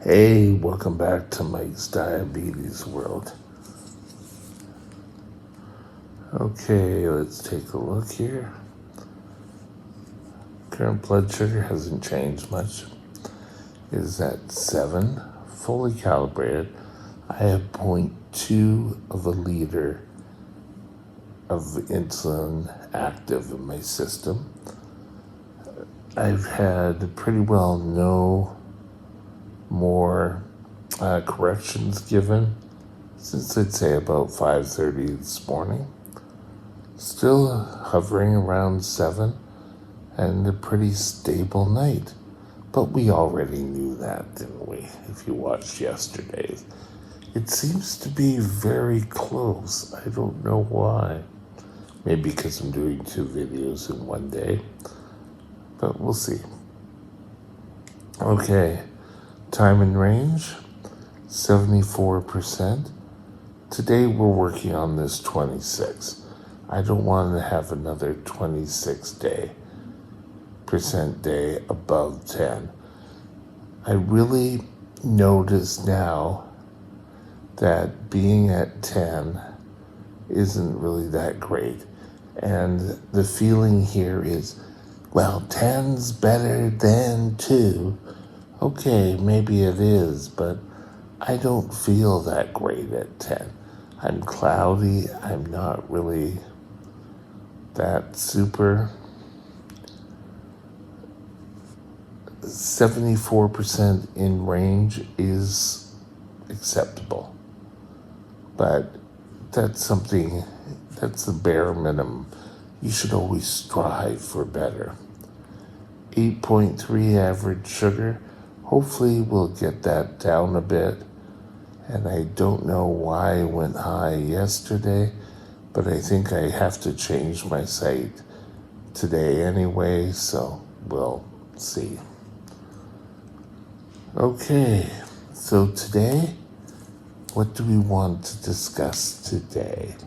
Hey, welcome back to Mike's Diabetes World. Okay, let's take a look here. Current blood sugar hasn't changed much. Is at 7, fully calibrated. I have 0.2 of a liter of insulin active in my system. I've had pretty well no more corrections given since I'd say about 5:30 this morning. Still hovering around 7 and a pretty stable night. But we already knew that, didn't we? If you watched yesterday's. It seems to be very close. I don't know why. Maybe because I'm doing 2 videos in one day. But we'll see. Okay. Time and range, 74%. Today we're working on this 26. I don't want to have another 26% day above 10. I really notice now that being at 10 isn't really that great. And the feeling here is, well, 10's better than 2. Okay, maybe it is, but I don't feel that great at 10. I'm cloudy. I'm not really that super. 74% in range is acceptable. But that's the bare minimum. You should always strive for better. 8.3 average sugar. Hopefully we'll get that down a bit. And I don't know why I went high yesterday, but I think I have to change my site today anyway, so we'll see. Okay, so today, what do we want to discuss today?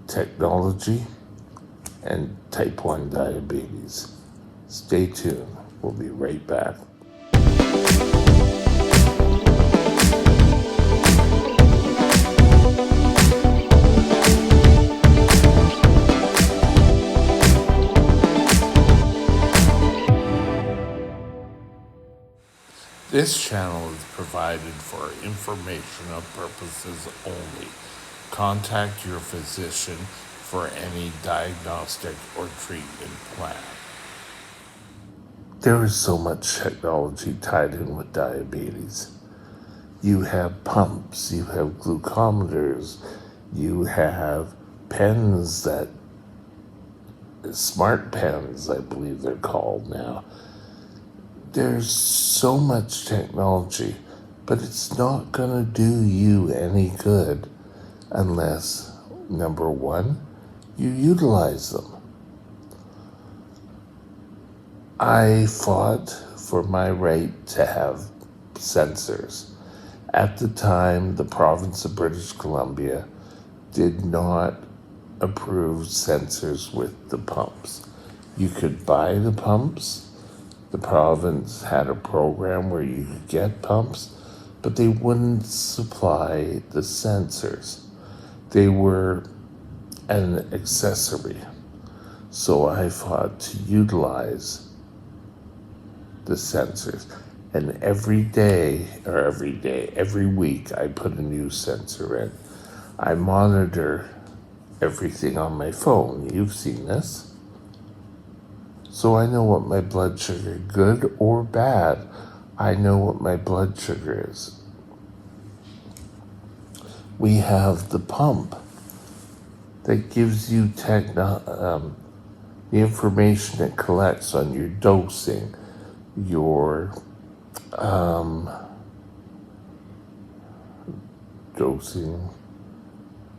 Technology and type 1 diabetes. Stay tuned. We'll be right back. This channel is provided for informational purposes only. Contact your physician for any diagnostic or treatment plan. There is so much technology tied in with diabetes. You have pumps, you have glucometers, you have pens smart pens, I believe they're called now. There's so much technology, but it's not going to do you any good unless, number one, you utilize them. I fought for my right to have sensors. At the time, the province of British Columbia did not approve sensors with the pumps. You could buy the pumps. The province had a program where you could get pumps, but they wouldn't supply the sensors. They were an accessory. So I fought to utilize the sensors. And every week, I put a new sensor in. I monitor everything on my phone. You've seen this. So I know what my blood sugar, good or bad, I know what my blood sugar is. We have the pump that gives you the information it collects on your dosing, your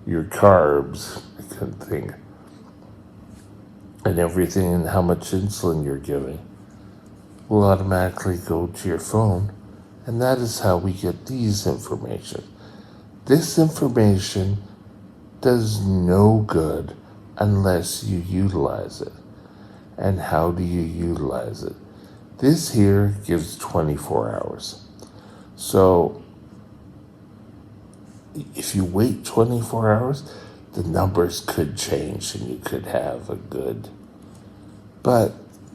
your carbs, I couldn't think, and everything, and how much insulin you're giving will automatically go to your phone, and that is how we get these information. This information does no good unless you utilize it. And how do you utilize it? This here gives 24 hours. So if you wait 24 hours, the numbers could change and you could have a good, but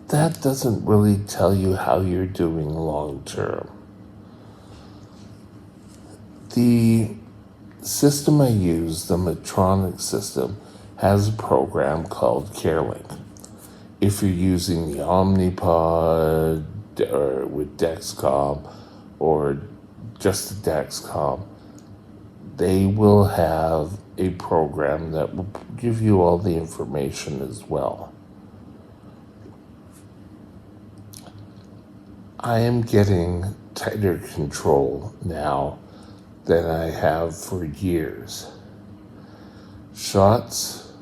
that doesn't really tell you how you're doing long term. The system I use, the Medtronic system, has a program called CareLink. If you're using the Omnipod or with Dexcom or just the Dexcom, they will have a program that will give you all the information as well. I am getting tighter control now than I have for years. Shots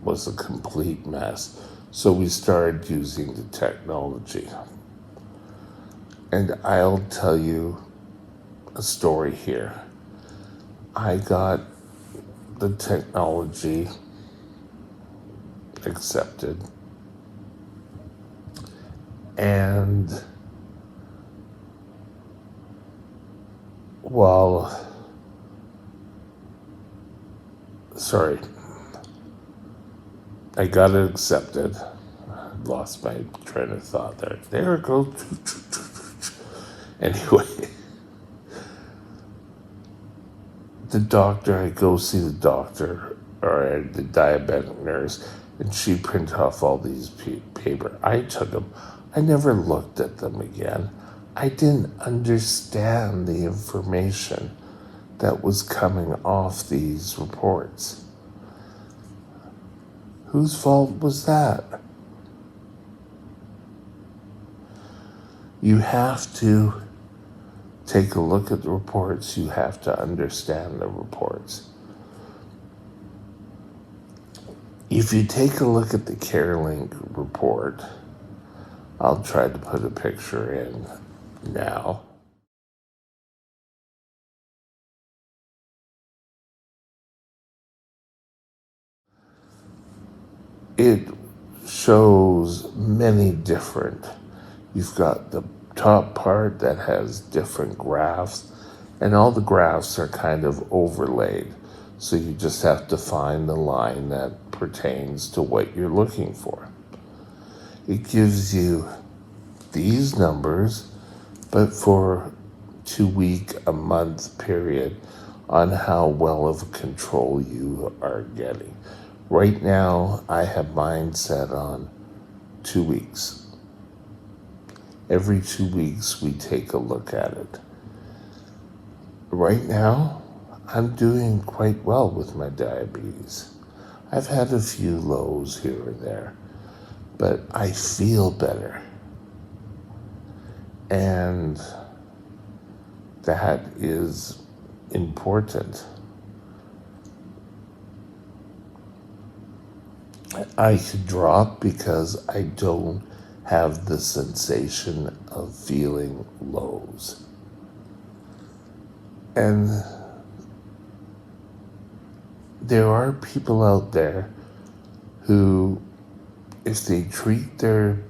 was a complete mess, so we started using the technology. And I'll tell you a story here. I got the technology accepted, and I got it accepted. I lost my train of thought there. There it goes. Anyway, the doctor, I go see the doctor or the diabetic nurse, and she printed off all these paper. I took them. I never looked at them again. I didn't understand the information that was coming off these reports. Whose fault was that? You have to take a look at the reports. You have to understand the reports. If you take a look at the CareLink report, I'll try to put a picture in now. It shows many different. You've got the top part that has different graphs, and all the graphs are kind of overlaid. So you just have to find the line that pertains to what you're looking for. It gives you these numbers, but for 2 week, a month period on how well of a control you are getting. Right now, I have mine set on 2 weeks. Every 2 weeks, we take a look at it. Right now, I'm doing quite well with my diabetes. I've had a few lows here and there, but I feel better. And that is important. I could drop because I don't have the sensation of feeling lows. And there are people out there who, if they treat their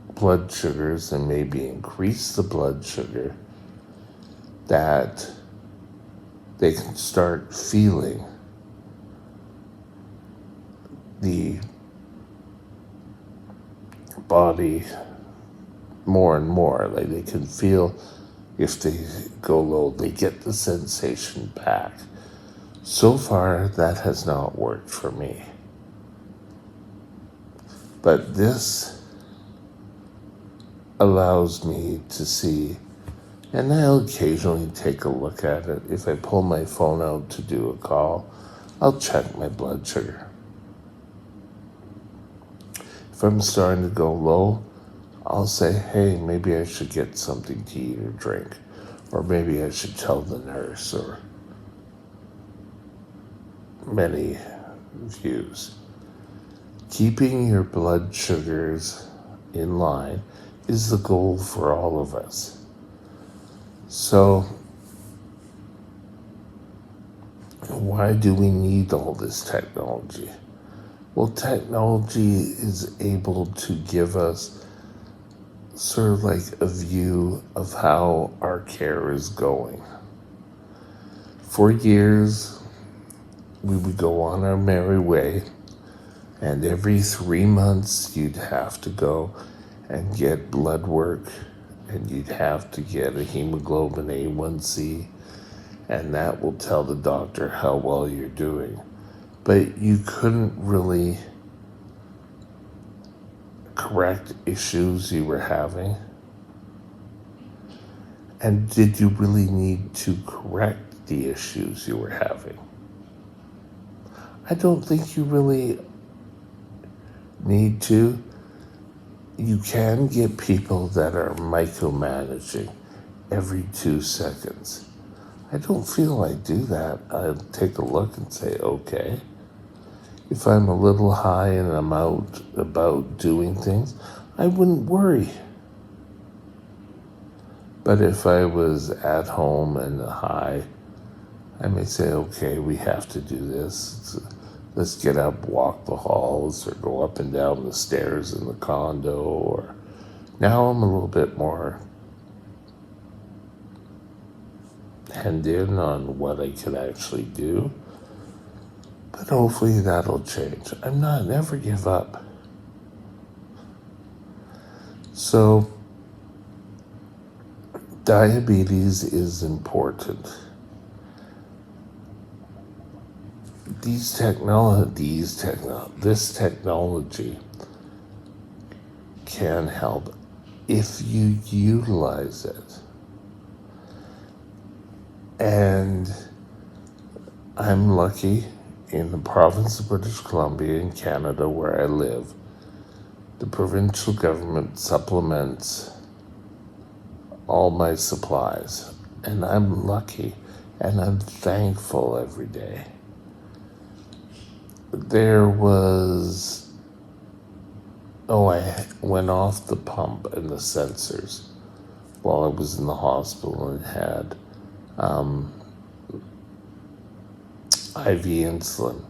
blood sugars and maybe increase the blood sugar, that they can start feeling the body more and more. Like they can feel, if they go low, they get the sensation back. So far, that has not worked for me. But this allows me to see, and I'll occasionally take a look at it. If I pull my phone out to do a call, I'll check my blood sugar. If I'm starting to go low, I'll say, hey, maybe I should get something to eat or drink. Or maybe I should tell the nurse, or many views. Keeping your blood sugars in line is the goal for all of us. So, why do we need all this technology? Well, technology is able to give us sort of like a view of how our care is going. For years, we would go on our merry way, and every 3 months you'd have to go and get blood work, and you'd have to get a hemoglobin A1C, and that will tell the doctor how well you're doing. But you couldn't really correct issues you were having. And did you really need to correct the issues you were having? I don't think you really need to. You can get people that are micromanaging every 2 seconds. I don't feel I do that. I'll take a look and say, okay. If I'm a little high and I'm out about doing things, I wouldn't worry. But if I was at home and high, I may say, okay, we have to do this. Let's get up, walk the halls, or go up and down the stairs in the condo. Or now I'm a little bit more hemmed in on what I can actually do. But hopefully that'll change. Never give up. So, diabetes is important. This technology can help if you utilize it. And I'm lucky in the province of British Columbia in Canada where I live. The provincial government supplements all my supplies, and I'm lucky and I'm thankful every day. I went off the pump and the sensors while I was in the hospital and had IV insulin.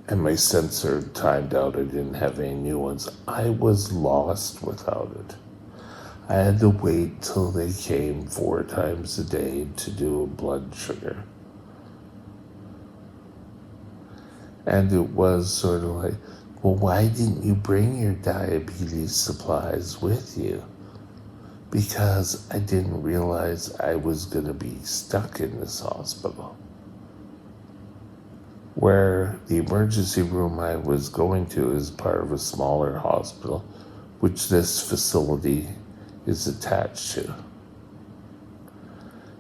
And my sensor timed out. I didn't have any new ones. I was lost without it. I had to wait till they came 4 times a day to do a blood sugar. And it was sort of like, well, why didn't you bring your diabetes supplies with you? Because I didn't realize I was going to be stuck in this hospital. Where the emergency room I was going to is part of a smaller hospital, which this facility is attached to.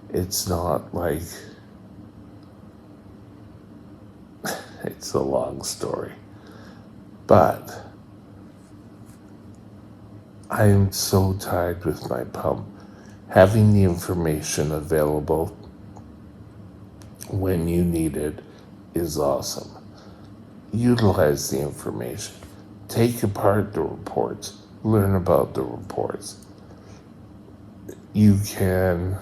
It's not like, it's a long story. But I am so tired with my pump. Having the information available when you need it is awesome. Utilize the information. Take apart the reports. Learn about the reports. You can,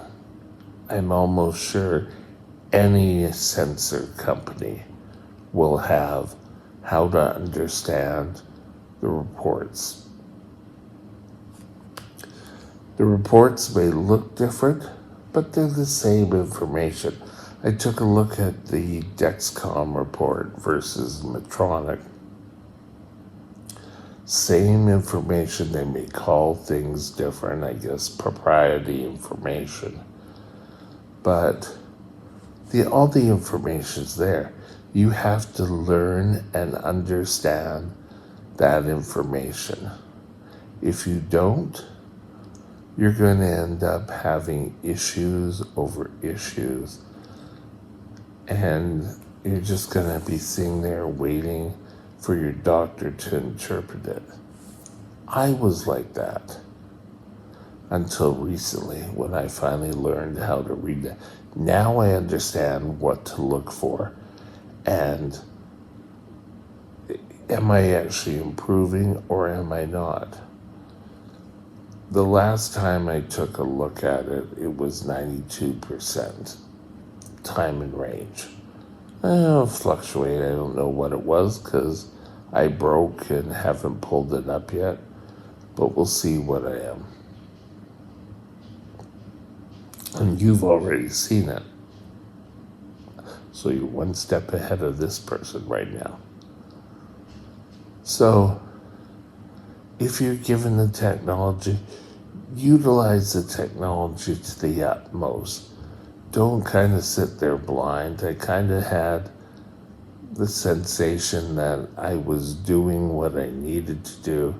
I'm almost sure, any sensor company will have how to understand the reports. The reports may look different, but they're the same information. I took a look at the Dexcom report versus Medtronic. Same information, they may call things different, I guess, proprietary information. But all the information's there. You have to learn and understand that information. If you don't, you're going to end up having issues over issues. And you're just going to be sitting there waiting for your doctor to interpret it. I was like that until recently when I finally learned how to read it. Now I understand what to look for. And am I actually improving or am I not? The last time I took a look at it, it was 92% time and range. It'll fluctuate. I don't know what it was because I broke and haven't pulled it up yet, but we'll see what I am. And you've already seen it. So you're one step ahead of this person right now. So if you're given the technology, utilize the technology to the utmost. Don't kind of sit there blind. I kind of had the sensation that I was doing what I needed to do.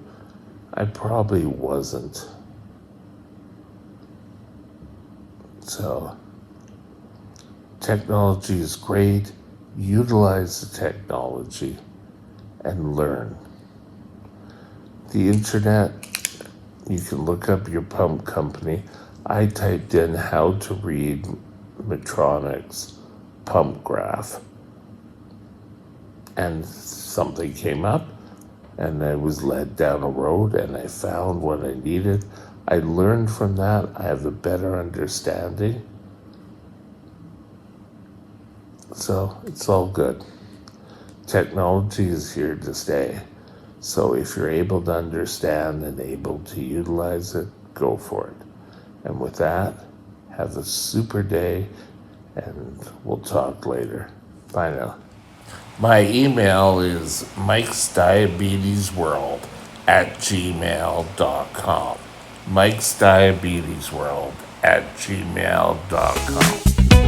I probably wasn't. So, technology is great. Utilize the technology and learn. The internet, you can look up your pump company. I typed in how to read Medtronic's pump graph, and something came up, and I was led down a road, and I found what I needed. I learned from that. I have a better understanding. So it's all good. Technology is here to stay. So if you're able to understand and able to utilize it, go for it. And with that, have a super day, and we'll talk later. Bye now. My email is mikesdiabetesworld@gmail.com. mikesdiabetesworld@gmail.com.